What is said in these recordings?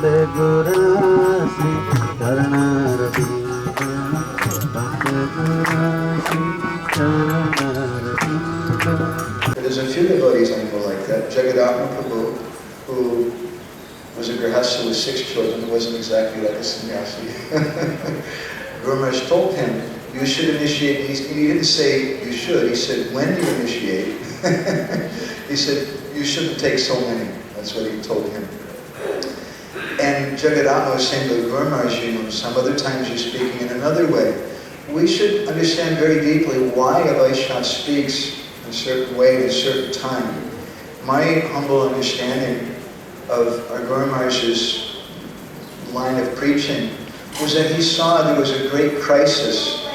There's a few devotees I know like that. Jagadama Prabhu, who was a grihastha with 6 children, wasn't exactly like a sannyasi. Guru Maharaj told him, you should initiate. He didn't say you should, he said when you initiate. He said you shouldn't take so many. That's what he told him. And Jagadama was saying to Guru Maharaj, some other times you're speaking in another way. We should understand very deeply why a Vaishnava speaks in a certain way at a certain time. My humble understanding of our Guru Maharaj's line of preaching was that he saw there was a great crisis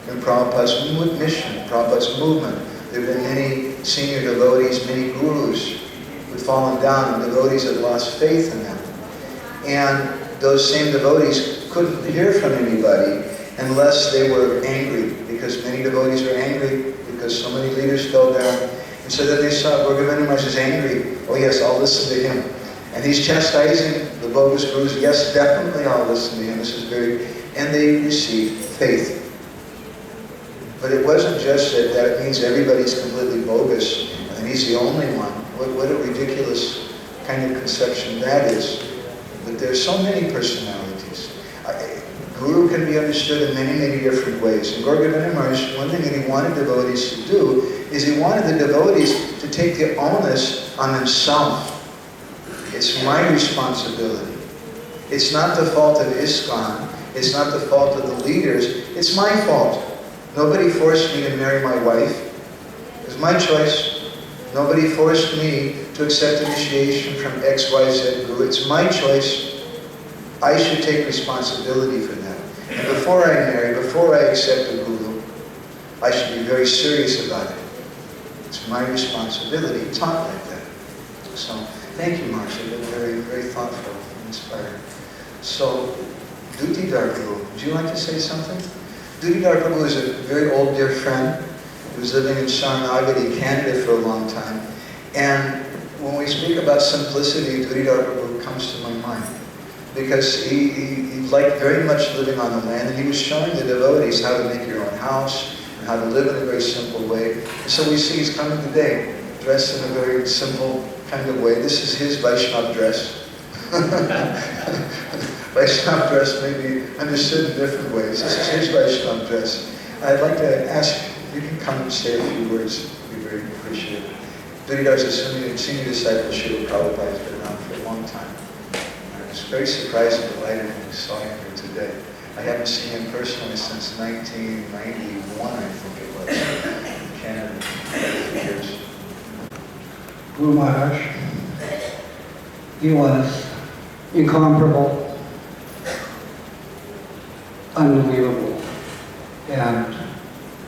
in Prabhupada's mission, Prabhupada's movement. There had been many senior devotees, many gurus who had fallen down, and devotees had lost faith in them. And those same devotees couldn't hear from anybody unless they were angry, because many devotees were angry because so many leaders fell down. And so that they saw Govinda Maharaj is angry. Oh yes, I'll listen to him. And he's chastising the bogus gurus. Yes, definitely I'll listen to him. This is very... And they received faith. But it wasn't just that it means everybody's completely bogus and he's the only one. What a ridiculous kind of conception that is. But there's so many personalities. Guru can be understood in many, many different ways. And Govinda Maharaj, one thing that he wanted devotees to do is he wanted the devotees to take the onus on themselves. It's my responsibility. It's not the fault of ISKCON. It's not the fault of the leaders. It's my fault. Nobody forced me to marry my wife. It was my choice. Nobody forced me to accept initiation from XYZ Guru. It's my choice. I should take responsibility for that. And before I marry, before I accept a Guru, I should be very serious about it. It's my responsibility. Taught like that. So, thank you, Marsha. You've been very, very thoughtful and inspired. So, Dutidar Prabhu, would you like to say something? Dutidar Prabhu is a very old dear friend who was living in Sharanagati, Canada for a long time. And when we speak about simplicity, Dutidar Prabhu comes to my mind. Because he liked very much living on the land, and he was showing the devotees how to make your own house and how to live in a very simple way. And so we see he's coming today, dressed in a very simple kind of way. This is his Vaishnava dress. Vaishnava dress may be understood in different ways. This is his Vaishnava dress. I'd like to ask, you can come and say a few words. It would be very appreciated. Dutidar is a senior disciple of Srila Prabhupada. He's been around for a long time. I was very surprised and delighted when we saw him here today. I haven't seen him personally since 1991, I think it was, in Canada, for 3 years. Guru Maharaj, he was incomparable, unbelievable, and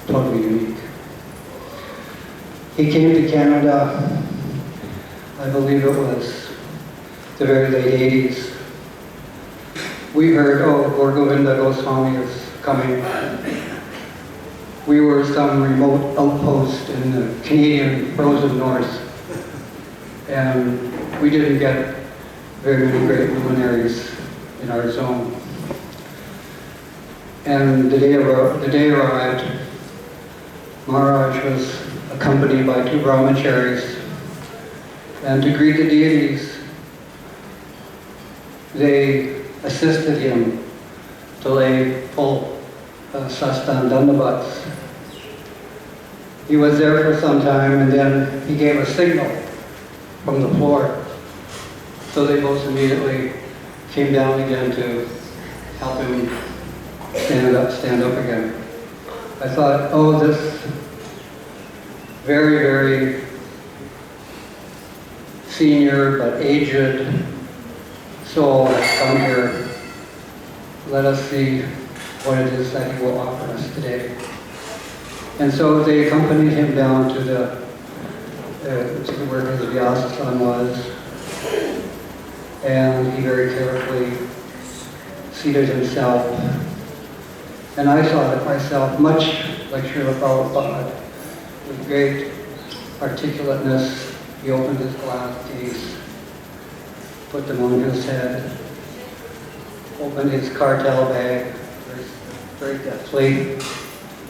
totally unique. He came to Canada, I believe it was the very late 80s. We heard, oh, Govinda Goswami is coming. We were some remote outpost in the Canadian frozen north, and we didn't get very many great luminaries in our zone. And the day arrived, Maharaj was accompanied by 2 brahmacharis, and to greet the deities, they assisted him to lay full sastan dandavats. He was there for some time, and then he gave a signal from the floor. So they both immediately came down again to help him stand up again. I thought, oh, this very, very senior but aged soul has come here. Let us see what it is that he will offer us today. And so they accompanied him down to where his Vyasa was, and he very carefully seated himself. And I saw it myself, much like Srila Prabhupada, with great articulateness. He opened his glass case, put them on his head, opened his cartel bag, very deftly,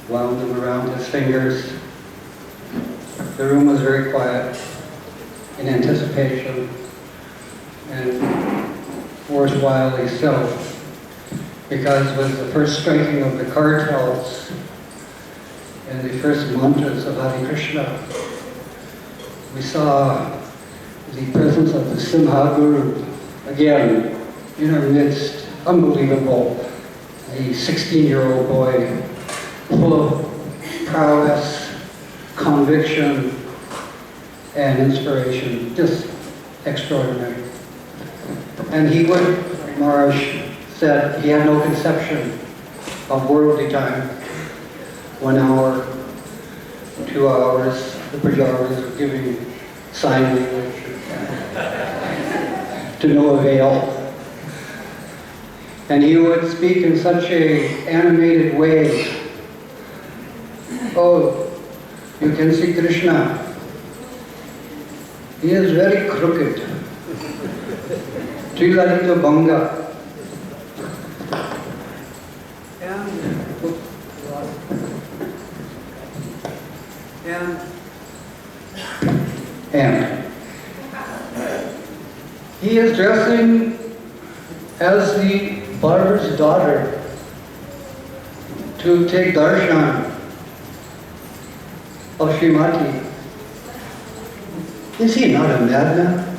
wound them around his fingers. The room was very quiet, in anticipation, and worthwhilely so, because with the first striking of the cartels and the first mantras of Hare Krishna, we saw the presence of the Simha Guru again in our midst. Unbelievable. The 16-year-old boy, full of prowess, conviction, and inspiration. Just extraordinary. And he would, Maharaj said, he had no conception of worldly time. 1 hour, 2 hours, the Pujaris were giving sign language to no avail. And he would speak in such an animated way. Oh, you can see Krishna. He is very crooked. Trilarita Banga. And he is dressing as the barber's daughter to take darshan of Srimati. Is he not a madman?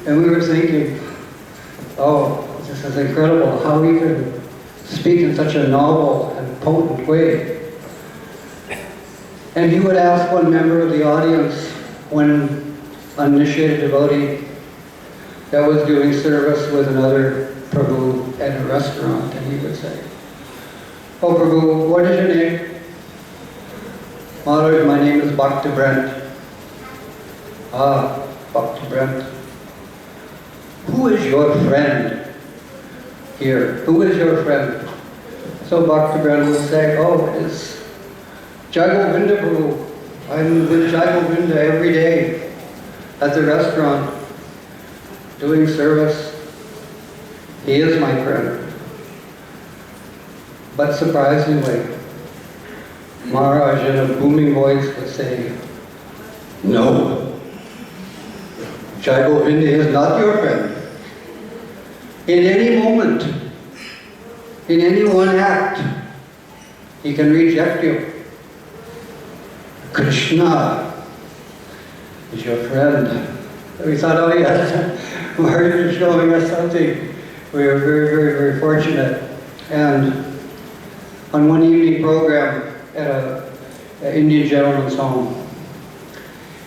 And we were thinking, oh, this is incredible how he could speak in such a novel and potent way. And he would ask one member of the audience, one uninitiated devotee that was doing service with another Prabhu at a restaurant, and he would say, oh Prabhu, what is your name? Maharaj, my name is Bhakta Brent. Ah, Bhakta Brent. Who is your friend here? Who is your friend? So Bhakta Brent would say, oh, it is Jai Govinda Prabhu. I'm with Jai Govinda every day at the restaurant doing service. He is my friend. But surprisingly, Maharaj in a booming voice would say, no, Jai Govinda is not your friend. In any moment, in any one act, he can reject you. Krishna is your friend. And we thought, oh yes, Maharaj is showing us something. We were very, very, very fortunate. And on one evening program at an Indian gentleman's home,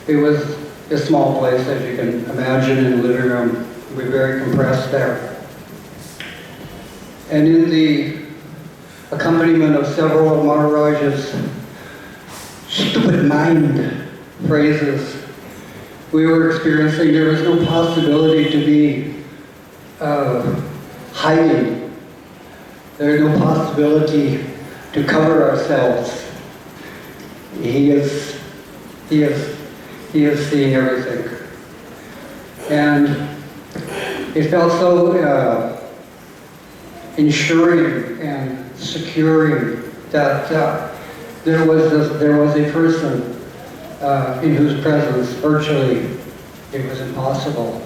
it was a small place, as you can imagine, in the living room. We were very compressed there. And in the accompaniment of several of Maharaj's stupid mind phrases, we were experiencing there was no possibility to be hiding. There is no possibility to cover ourselves. He is seeing everything. And it felt so ensuring and securing that there was a person in whose presence virtually it was impossible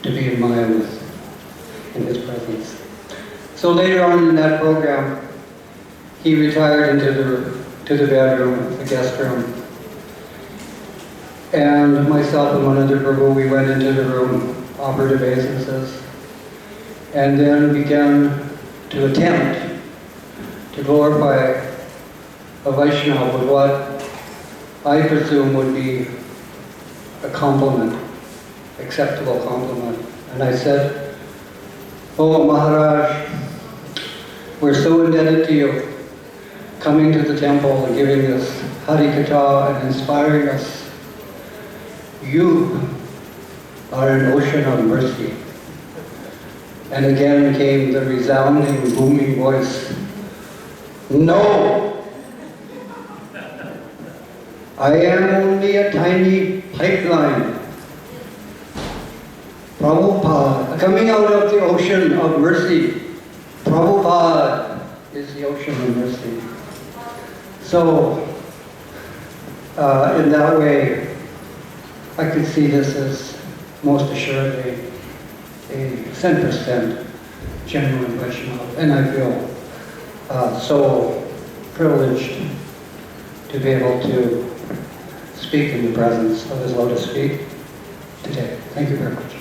to be in Maya with, in his presence. So later on in that program, he retired to the bedroom, the guest room. And myself and one other Prabhu, we went into the room, offered obeisances, and then began to attempt to glorify a Vaishnava with what I presume would be a compliment, acceptable compliment. And I said, oh Maharaj, we're so indebted to you, coming to the temple and giving us Hari Katha and inspiring us. You are an ocean of mercy. And again came the resounding, booming voice, no! I am only a tiny pipeline Prabhupada, coming out of the ocean of mercy. Prabhupada is the ocean of mercy. So, in that way, I could see this as most assuredly a 100% genuine Vaishnava. And I feel so privileged to be able to speak in the presence of His lotus feet today. Thank you very much.